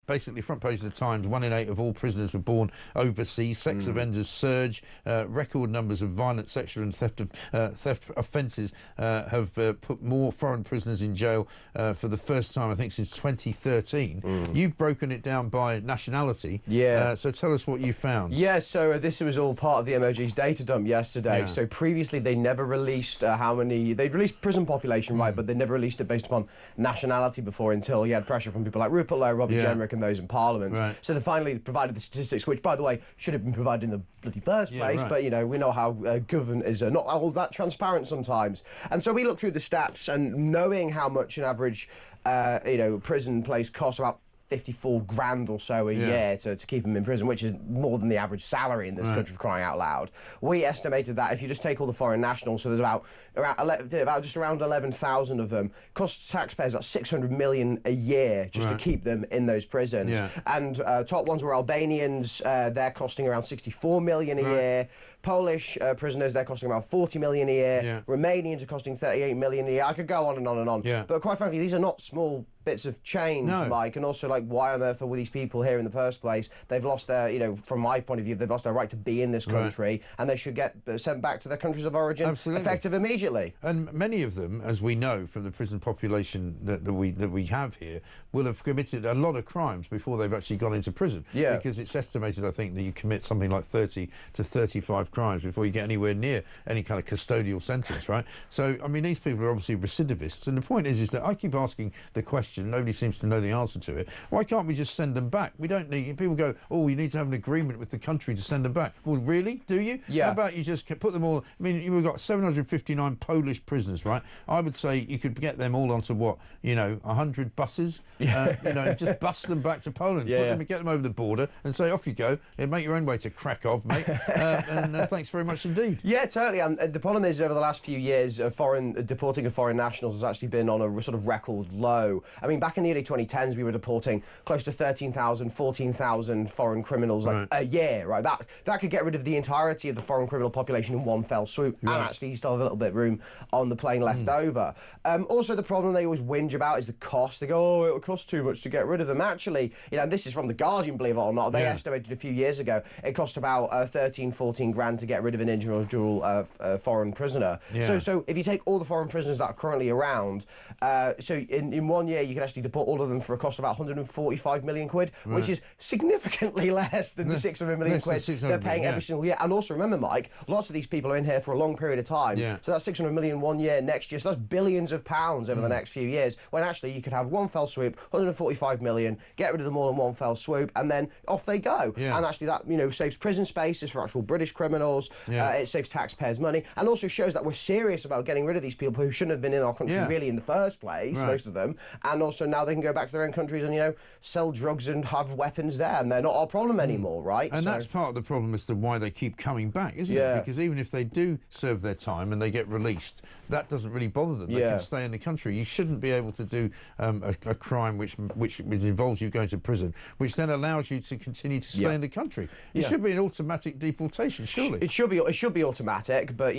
basically front page of the Times, 1 in 8 of all prisoners were born overseas. Sex offenders surge. Record numbers of violent sexual and theft offences have put more foreign prisoners in jail for the first time, I think, since 2013. You've broken it down by nationality. Yeah. So tell us what you found. Yeah, so this was all part of the MOG's data dump yesterday. Yeah. So previously they never released how many... They'd released prison population, right, but they never released it based upon nationality before until you had pressure from people like Rupert Lowe, Robbie Jenrick and those in Parliament. Right. So they finally provided the statistics, which, by the way, should have been provided in the bloody first place, but, you know, we know how government is not all that transparent sometimes. And so we looked through the stats, and knowing how much an average, prison place costs, about 54 grand or so a year to keep them in prison, which is more than the average salary in this country, for crying out loud. We estimated that if you just take all the foreign nationals, so there's about just around 11,000 of them, costs taxpayers about 600 million a year just to keep them in those prisons. And top ones were Albanians, they're costing around 64 million a year. Polish prisoners, they're costing around 40 million a year. Romanians are costing 38 million a year. I could go on and on and on. But quite frankly, these are not small bits of change, Mike, and also, like, why on earth are these people here in the first place? They've lost their, from my point of view, they've lost their right to be in this country, and they should get sent back to their countries of origin, effective immediately. And many of them, as we know from the prison population that we have here, will have committed a lot of crimes before they've actually gone into prison. Because it's estimated, I think, that you commit something like 30 to 35 crimes before you get anywhere near any kind of custodial sentence, right? So, I mean, these people are obviously recidivists, and the point is that I keep asking the question, nobody seems to know the answer to it. Why can't we just send them back? We don't need... People go, oh, you need to have an agreement with the country to send them back. Well, really? Do you? How about you just put them all... I mean, you've got 759 Polish prisoners, right? I would say you could get them all onto, 100 buses? Just bus them back to Poland, get them over the border and say, off you go, and make your own way to Krakow, mate. Thanks very much indeed. Yeah, totally. And the problem is, over the last few years, deporting of foreign nationals has actually been on a sort of record low. I mean, back in the early 2010s, we were deporting close to 13,000, 14,000 foreign criminals a year, right? That could get rid of the entirety of the foreign criminal population in one fell swoop, and actually you still have a little bit of room on the plane left over. Also, the problem they always whinge about is the cost. They go, oh, it will cost too much to get rid of them. Actually, and this is from The Guardian, believe it or not, they estimated a few years ago it cost about 13, 14 grand to get rid of an individual foreign prisoner. So if you take all the foreign prisoners that are currently around, so in 1 year you can actually deport all of them for a cost of about 145 million quid, which is significantly less than the 600 million quid they're paying every single year. And also remember, Mike, lots of these people are in here for a long period of time. So that's 600 million 1 year next year, so that's billions of pounds over the next few years, when actually you could have one fell swoop, 145 million, get rid of them all in one fell swoop, and then off they go. And actually that, saves prison spaces for actual British criminals, it saves taxpayers money, and also shows that we're serious about getting rid of these people who shouldn't have been in our country really in the first place, most of them, and also now they can go back to their own countries and, sell drugs and have weapons there, and they're not our problem anymore, right? And that's part of the problem as to why they keep coming back, isn't it? Because even if they do serve their time and they get released, that doesn't really bother them. They can stay in the country. You shouldn't be able to do a crime which involves you going to prison, which then allows you to continue to stay in the country. It should be an automatic deportation, surely. It should be automatic, but,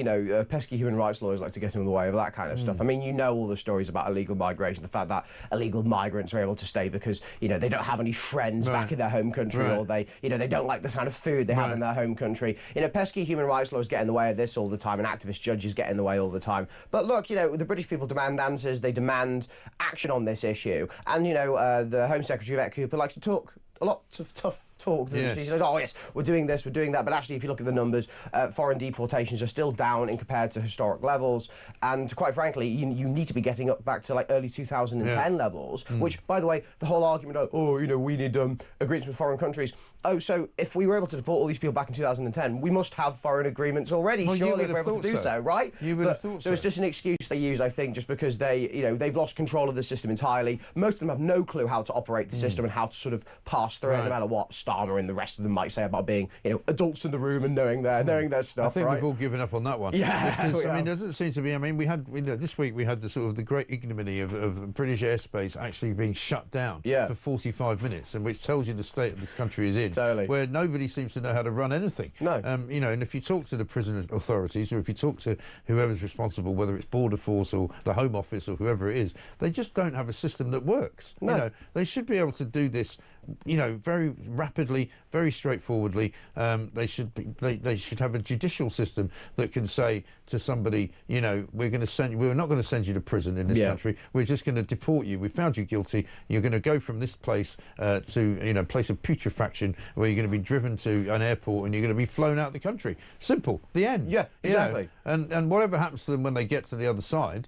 pesky human rights lawyers like to get in the way of that kind of stuff. I mean, all the stories about illegal migration, the fact that illegal migrants are able to stay because, they don't have any friends back in their home country, or they don't like the kind of food they have in their home country. Pesky human rights lawyers get in the way of this all the time, and activist judges get in the way all the time. But look, the British people demand answers, they demand action on this issue, and, the Home Secretary, Yvette Cooper, likes to talk a lot of tough talk. She says, oh yes, we're doing this, we're doing that, but actually if you look at the numbers, foreign deportations are still down in compared to historic levels, and quite frankly you need to be getting up back to like early 2010 levels, which, by the way, the whole argument of, we need agreements with foreign countries. So if we were able to deport all these people back in 2010, we must have foreign agreements already, surely, if we're able to do so, right? You would have thought so. So it's just an excuse they use, I think, just because they've lost control of the system entirely. Most of them have no clue how to operate the system and how to sort of pass through it, no matter what, Starmer and the rest of them might say about being, adults in the room and knowing their stuff. I think right? we've all given up on that one. Yeah, because I mean, there doesn't seem to be. I mean, this week we had the sort of the great ignominy of British airspace actually being shut down for 45 minutes, and which tells you the state of this country is in, where nobody seems to know how to run anything. No. And if you talk to the prison authorities, or if you talk to whoever's responsible, whether it's Border Force or the Home Office or whoever it is, they just don't have a system that works. No. They should be able to do this, very rapidly, very straightforwardly. They should have a judicial system that can say to somebody, we're not going to send you to prison in this country. We're just going to deport you. We found you guilty. You're going to go from this place to a place of putrefaction, where you're going to be driven to an airport and you're going to be flown out of the country. Simple. The end. Yeah, exactly. And whatever happens to them when they get to the other side,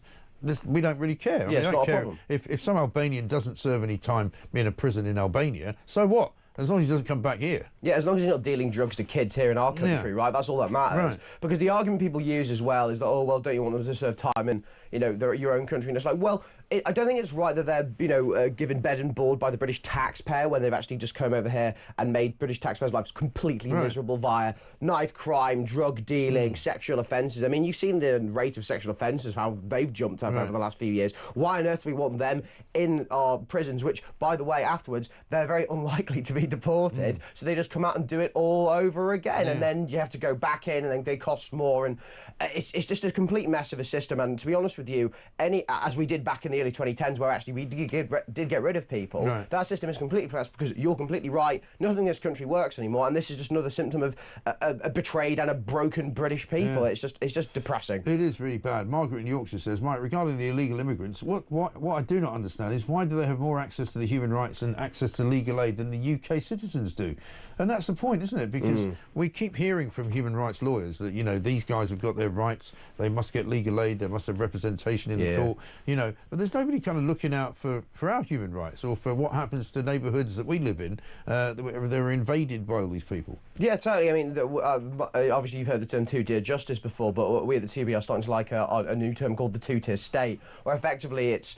we don't really care. Yeah, it's not a problem. If some Albanian doesn't serve any time in a prison in Albania, so what? As long as he doesn't come back here. Yeah, as long as he's not dealing drugs to kids here in our country, right? That's all that matters. Right. Because the argument people use as well is that, don't you want them to serve time in, your own country? And it's like, well, I don't think it's right that they're, given bed and board by the British taxpayer when they've actually just come over here and made British taxpayers' lives completely miserable via knife crime, drug dealing, sexual offences. I mean, you've seen the rate of sexual offences, how they've jumped up over the last few years. Why on earth do we want them in our prisons, which, by the way, afterwards, they're very unlikely to be deported, so they just come out and do it all over again, and then you have to go back in, and then they cost more, and it's just a complete mess of a system. And to be honest with you, as we did back in the early 2010s, where actually we did get rid of people, that system is completely pressed, because you're completely right, nothing in this country works anymore, and this is just another symptom of a betrayed and a broken British people. It's just depressing. It is really bad. Margaret in Yorkshire says, Mike, regarding the illegal immigrants, what I do not understand is why do they have more access to the human rights and access to legal aid than the UK citizens do? And that's the point, isn't it? Because we keep hearing from human rights lawyers that, these guys have got their rights, they must get legal aid, they must have representation in the court, but there's nobody kind of looking out for our human rights, or for what happens to neighbourhoods that we live in that are invaded by all these people. Yeah, totally. I mean, obviously you've heard the term two-tier justice before, but we at the TB are starting to like a new term called the two-tier state, where effectively it's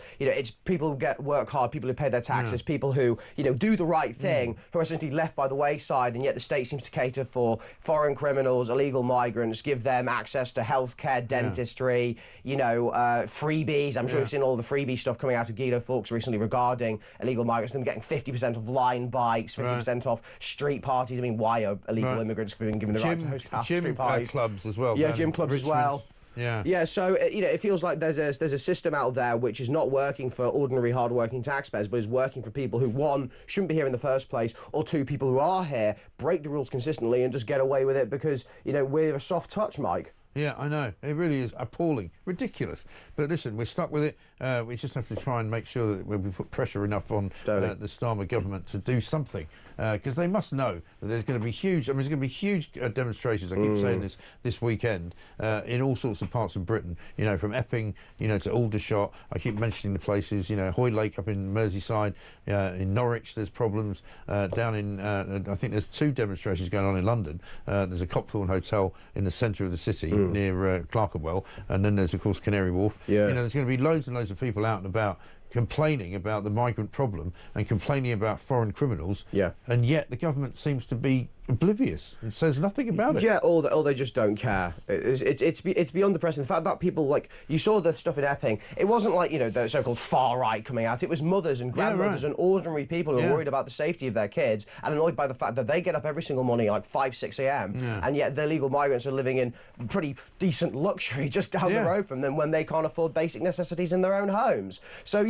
people who work hard, people who pay their taxes, people who do the right thing, who are essentially left by the wayside, and yet the state seems to cater for foreign criminals, illegal migrants, give them access to healthcare, dentistry, freebies. I'm sure you've seen all the freebie stuff coming out of Guido Fawkes recently regarding illegal migrants, them getting 50% off line bikes, 50% off street parties. I mean, why are illegal immigrants being given the right to host street parties? Clubs as well. Yeah, gym clubs as well. Yeah. So it feels like there's a system out there which is not working for ordinary, hard-working taxpayers, but is working for people who, one, shouldn't be here in the first place, or two, people who are here break the rules consistently and just get away with it because we're a soft touch, Mike. Yeah, I know. It really is appalling, ridiculous. But listen, we're stuck with it. We just have to try and make sure that we put pressure enough on the Starmer government to do something, because they must know that there's going to be huge. There's going to be huge demonstrations. I keep saying this weekend in all sorts of parts of Britain. From Epping, to Aldershot. I keep mentioning the places. Hoylake up in Merseyside. In Norwich, there's problems. Down in, I think there's 2 demonstrations going on in London. There's a Copthorne Hotel in the centre of the city. Near Clerkenwell, and then there's of course Canary Wharf. There's going to be loads and loads of people out and about complaining about the migrant problem and complaining about foreign criminals. And yet the government seems to be oblivious and says nothing about it. Yeah, or they just don't care. It's beyond the present. The fact that people, like, you saw the stuff in Epping, it wasn't like, the so-called far right coming out. It was mothers and grandmothers and ordinary people who are worried about the safety of their kids and annoyed by the fact that they get up every single morning like 5, 6 a.m. And yet the illegal migrants are living in pretty decent luxury just down the road from them when they can't afford basic necessities in their own homes. So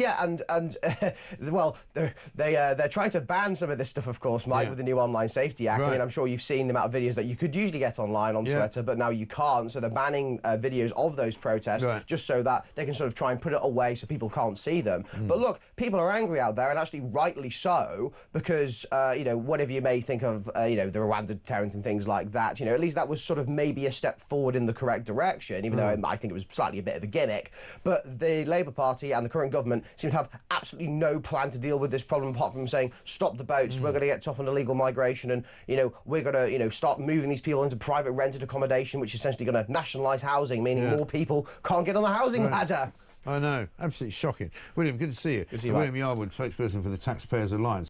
well, they're trying to ban some of this stuff, of course, Mike, with the new Online Safety Act. I mean, I'm sure you've seen the amount of videos that you could usually get online on Twitter, but now you can't. So they're banning videos of those protests just so that they can sort of try and put it away so people can't see them. But look, people are angry out there, and actually rightly so, because, whatever you may think of, the Rwanda deterrent and things like that, at least that was sort of maybe a step forward in the correct direction, even though I think it was slightly a bit of a gimmick. But the Labour Party and the current government seem to have absolutely no plan to deal with this problem apart from saying, stop the boats, we're going to get tough on illegal migration, and, we're going to, start moving these people into private rented accommodation, which is essentially going to nationalise housing, meaning more people can't get on the housing ladder. I know, absolutely shocking. William, good to see you. Good to see you, William Yarwood, spokesperson for the Taxpayers Alliance.